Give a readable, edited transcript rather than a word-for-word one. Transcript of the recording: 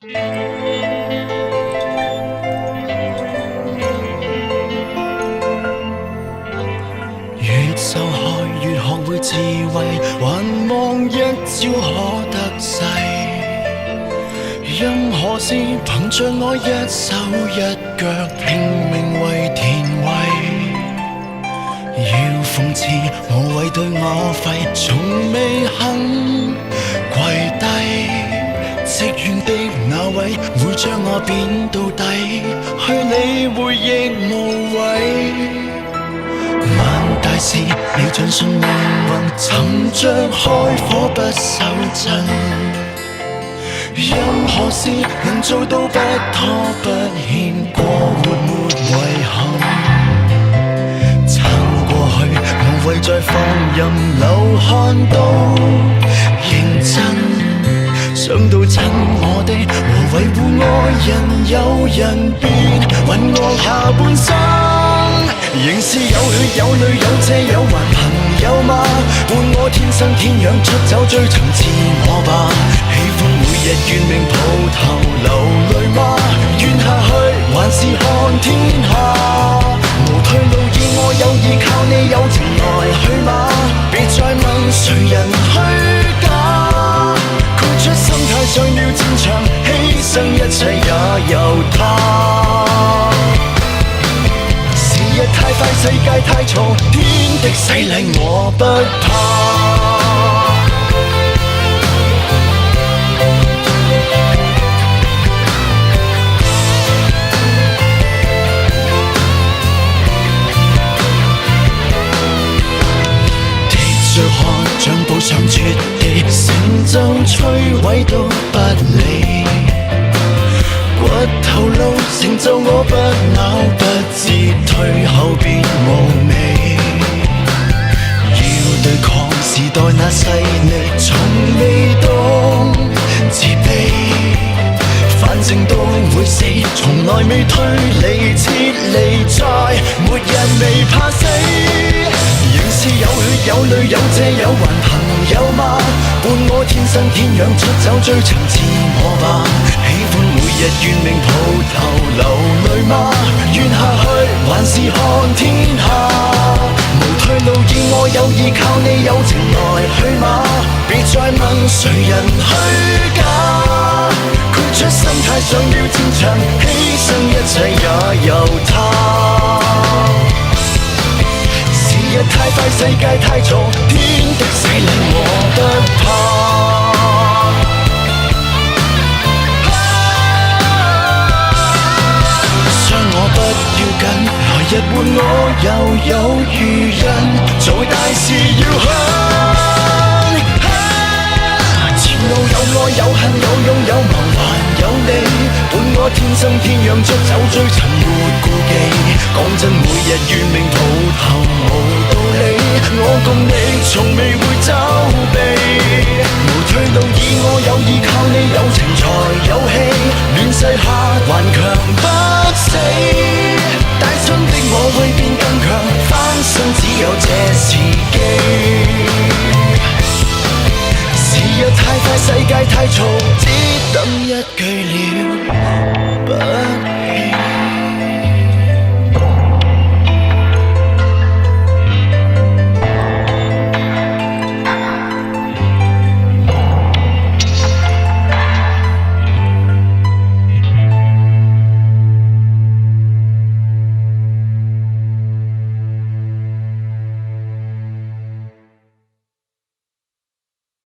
越受害越學會智慧，還望一朝可得勢。任何事憑着我一手一腳拼命為填位。要諷刺無謂對我吠，從未肯跪低。積怨的那位會將我貶到底，去理會亦無謂。萬大事你盡信命運，尋着開火不手震。任何事能做到不拖不欠，過活沒遺憾。撐過去無謂再放任流汗都認真。想到親我的和維護愛人，有人便允我下半生。仍是有血有淚有借有還朋友嗎？換我天生天養出走追尋自我吧。喜歡每日怨命抱頭流淚嗎？怨下去還是看天下。無退路以我有意靠你友情來去嗎？別再問誰人虛假。豁出心態上了戰場，犧牲一切也由他。時日太快，世界太嘈，天的洗禮我不怕。鐵着汗像步上絕地，成就摧毀都不理。骨頭路成就我不朽不折，退後別無味。要對抗時代那勢力，從未懂自卑。反正都會死，從來未推離撤離，再沒人未怕死。仍是有血有淚有借有還朋友嗎？伴我天生天養出走追尋自我吧。喜歡每日怨命抱頭流淚嗎？怨下去還是看天下。無退路以我有意靠你友情來去嗎？別再問誰人虛假。豁出心態上了戰場，犧牲一切也由他。時日太快，世界太嘈，天的洗禮我不怕。傷我不要緊，來日換我又有餘人，做大事要狠。前路有愛有恨有勇有謀還有你，伴我天生天養出走追尋沒顧忌。講真每日怨命抱頭無道理，我共你從未會走避。無退路以我有意靠你友情才有戲，亂世下頑強不死。帶親的我會變更強，翻身只有這時機。時日太快，世界太嘈，只等一句了。